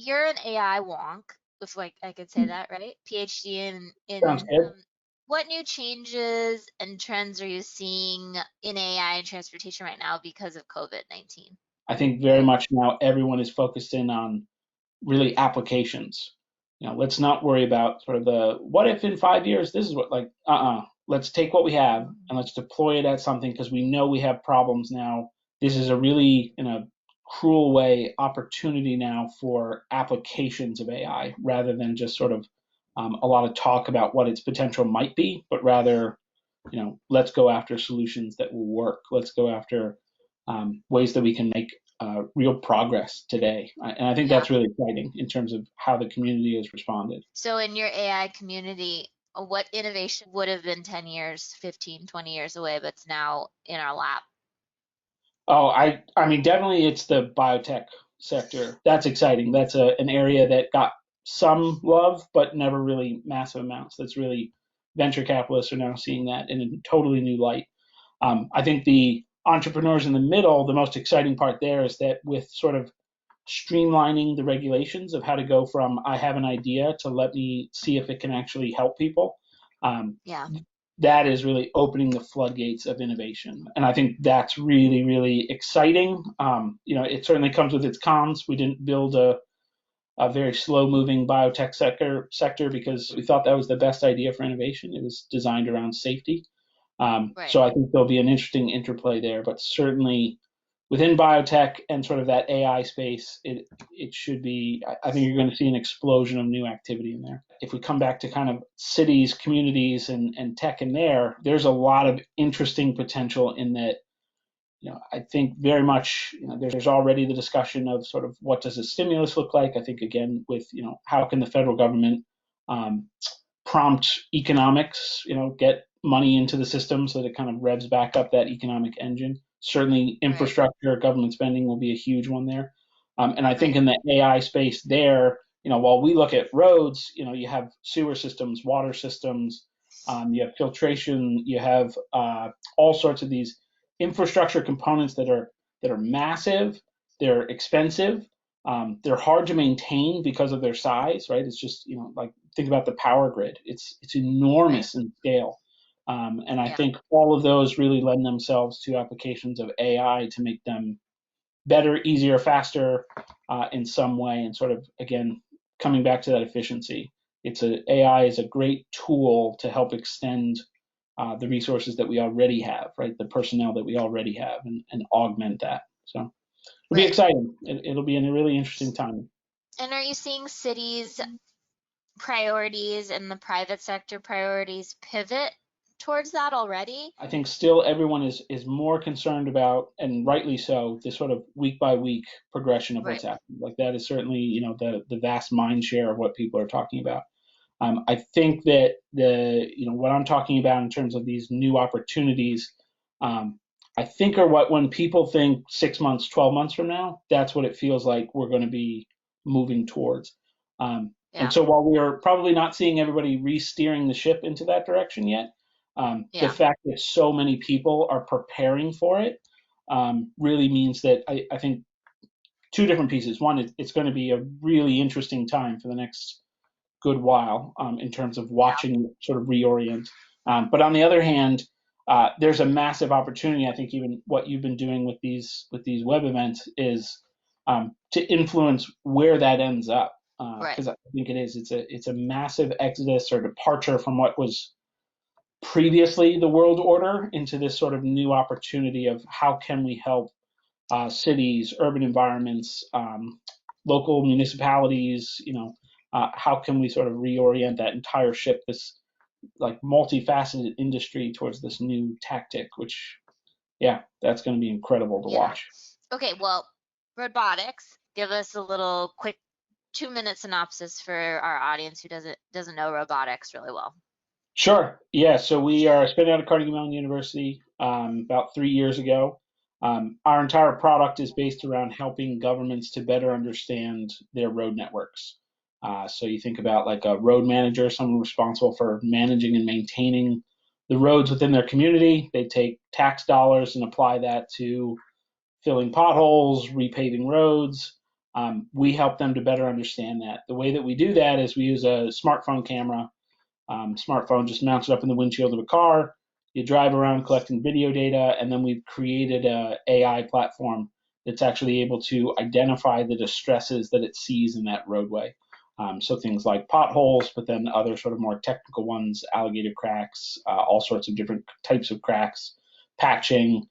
you're an AI wonk, if like I could say that, right? PhD Sounds in good. what new changes and trends are you seeing in AI and transportation right now because of COVID-19? I think very much now everyone is focused in on really applications. Let's not worry about sort of the what if in 5 years this is what like Let's take what we have and let's deploy it at something because we know we have problems now. This is a really, in a cruel way, opportunity now for applications of AI rather than just sort of a lot of talk about what its potential might be, but rather, let's go after solutions that will work. Let's go after ways that we can make real progress today. And I think Yeah. that's really exciting in terms of how the community has responded. So in your AI community, what innovation would have been 10 years, 15, 20 years away, but it's now in our lap? Oh, I mean, definitely it's the biotech sector. That's exciting. That's an area that got some love, but never really massive amounts. That's really venture capitalists are now seeing that in a totally new light. I think the entrepreneurs in the middle, the most exciting part there is that with sort of streamlining the regulations of how to go from I have an idea to let me see if it can actually help people. Um, Yeah. that is really opening the floodgates of innovation, and I think that's really, really exciting. It certainly comes with its cons. We didn't build a very slow-moving biotech sector because we thought that was the best idea for innovation. It was designed around safety. Right. So I think there'll be an interesting interplay there, but certainly within biotech and sort of that AI space, it should be. I think you're going to see an explosion of new activity in there. If we come back to kind of cities, communities, and tech in there, there's a lot of interesting potential in that. I think very much, there's already the discussion of sort of what does a stimulus look like. I think again with, how can the federal government um, prompt economics, get money into the system so that it kind of revs back up that economic engine. Certainly, Right. infrastructure, government spending will be a huge one there. And I think Right. in the AI space there, while we look at roads, you have sewer systems, water systems, you have filtration, you have all sorts of these infrastructure components that are massive, they're expensive, they're hard to maintain because of their size, right? It's just, like think about the power grid. It's Right. enormous in scale. And I Yeah. think all of those really lend themselves to applications of AI to make them better, easier, faster in some way. And sort of, again, coming back to that efficiency, AI is a great tool to help extend the resources that we already have, right? The personnel that we already have and augment that. So it'll be Right. exciting. It'll be a really interesting time. And are you seeing cities' priorities and the private sector priorities pivot towards that already? I think still everyone is more concerned about, and rightly so, the sort of week by week progression of what's Right. happening. Like that is certainly, the vast mind share of what people are talking about. I think that what I'm talking about in terms of these new opportunities, um, I think are what when people think 6 months, 12 months from now, that's what it feels like we're going to be moving towards. And Yeah. so while we are probably not seeing everybody re-steering the ship into that direction yet, the Yeah. fact that so many people are preparing for it really means that I think two different pieces. One, it's going to be a really interesting time for the next good while in terms of Yeah. watching it sort of reorient. But on the other hand, there's a massive opportunity. I think even what you've been doing with these web events is to influence where that ends up. Right. Because I think it's a massive exodus or departure from what was previously the world order into this sort of new opportunity of how can we help cities, urban environments, local municipalities, how can we sort of reorient that entire ship, this like multifaceted industry towards this new tactic, which, yeah, that's going to be incredible to Yeah. watch. Okay, well, robotics, give us a little quick 2-minute synopsis for our audience who doesn't know robotics really well. Sure. Yeah. So we are spinning out of Carnegie Mellon University about 3 years ago. Our entire product is based around helping governments to better understand their road networks. So you think about like a road manager, someone responsible for managing and maintaining the roads within their community. They take tax dollars and apply that to filling potholes, repaving roads, we help them to better understand that. The way that we do that is we use a smartphone camera. Smartphone just mounts it up in the windshield of a car. You drive around collecting video data, and then we've created a AI platform that's actually able to identify the distresses that it sees in that roadway. So things like potholes, but then other sort of more technical ones, alligator cracks, all sorts of different types of cracks, patching.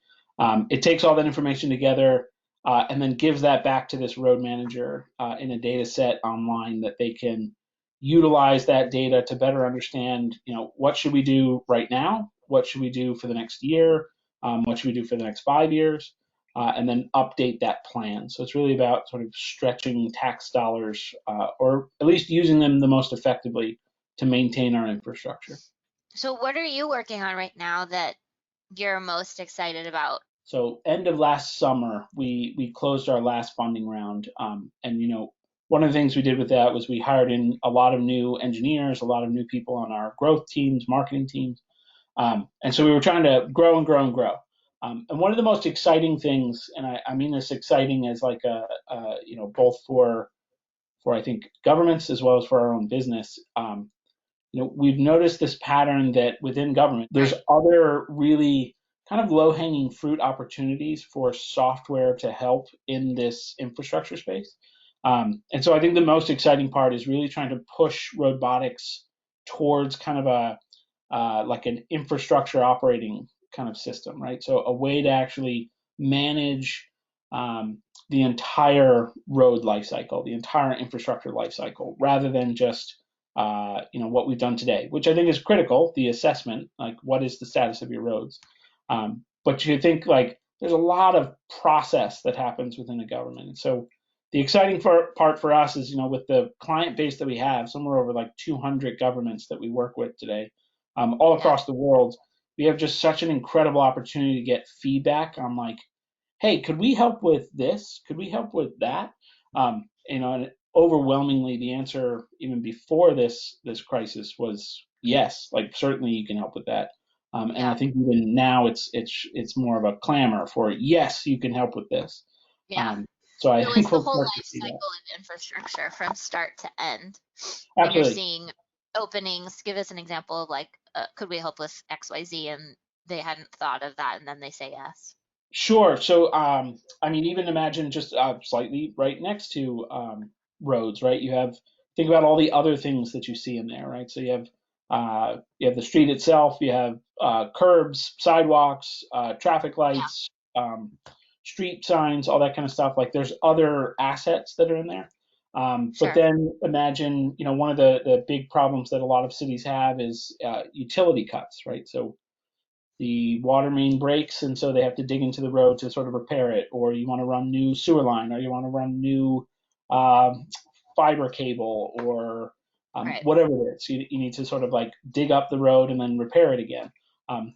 It takes all that information together and then gives that back to this road manager in a data set online that they can utilize that data to better understand, what should we do right now? What should we do for the next year? What should we do for the next 5 years? And then update that plan. So it's really about sort of stretching tax dollars, or at least using them the most effectively to maintain our infrastructure. So what are you working on right now that you're most excited about? So end of last summer, we closed our last funding round, and one of the things we did with that was we hired in a lot of new engineers, a lot of new people on our growth teams, marketing teams, and so we were trying to grow and grow and grow. And one of the most exciting things, and I mean this exciting as like both for I think governments as well as for our own business. We've noticed this pattern that within government, there's Right. other really kind of low-hanging fruit opportunities for software to help in this infrastructure space. And so I think the most exciting part is really trying to push robotics towards kind of like an infrastructure operating kind of system, right? So a way to actually manage the entire road lifecycle, the entire infrastructure lifecycle, rather than just what we've done today, which I think is critical, the assessment, like what is the status of your roads. But you think like there's a lot of process that happens within the government. And so the exciting part for us is, with the client base that we have, somewhere over like 200 governments that we work with today, all Yeah. across the world, we have just such an incredible opportunity to get feedback on like, hey, could we help with this? Could we help with that? And overwhelmingly, the answer even before this crisis was yes. Like certainly you can help with that. And I Yeah. think even now it's more of a clamor for yes, you can help with this. Yeah. Um, so I So it's think the we'll whole start to life see cycle that. of infrastructure from start to end. And you're Absolutely. seeing openings. Give us an example of like, could we help with XYZ? And they hadn't thought of that, and then they say yes. Sure. So, I mean, even imagine just slightly right next to roads, right? Think about all the other things that you see in there, right? So you have the street itself, you have curbs, sidewalks, traffic Yeah. lights, street signs, all that kind of stuff. Like there's other assets that are in there. But Sure. then imagine, one of the big problems that a lot of cities have is utility cuts, right? So the water main breaks, and so they have to dig into the road to sort of repair it, or you want to run new sewer line, or you want to run new um, fiber cable, or Right. whatever it is. You need to sort of like dig up the road and then repair it again.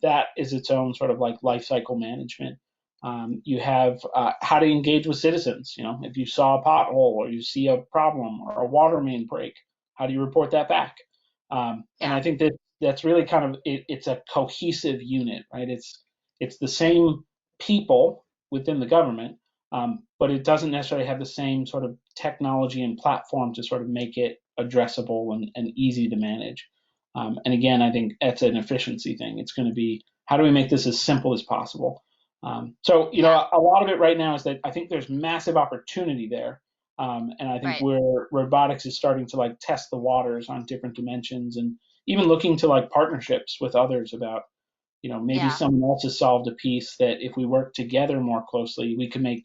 That is its own sort of like life cycle management. You have how to engage with citizens. If you saw a pothole or you see a problem or a water main break, how do you report that back? And Yeah. I think that's really kind of it's a cohesive unit, right? It's the same people within the government, but it doesn't necessarily have the same sort of technology and platform to sort of make it addressable and easy to manage. And again, I think that's an efficiency thing. It's going to be how do we make this as simple as possible? So, Yeah. a lot of it right now is that I think there's massive opportunity there. And I think Right. where robotics is starting to like test the waters on different dimensions and even looking to like partnerships with others about, maybe Yeah. someone else has solved a piece that if we work together more closely, we can make,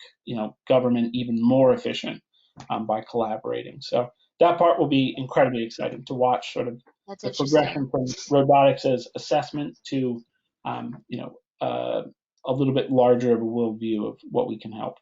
government even more efficient by collaborating. So that part will be incredibly exciting to watch sort of That's the interesting. progression from robotics as assessment to, a little bit larger of a worldview of what we can help.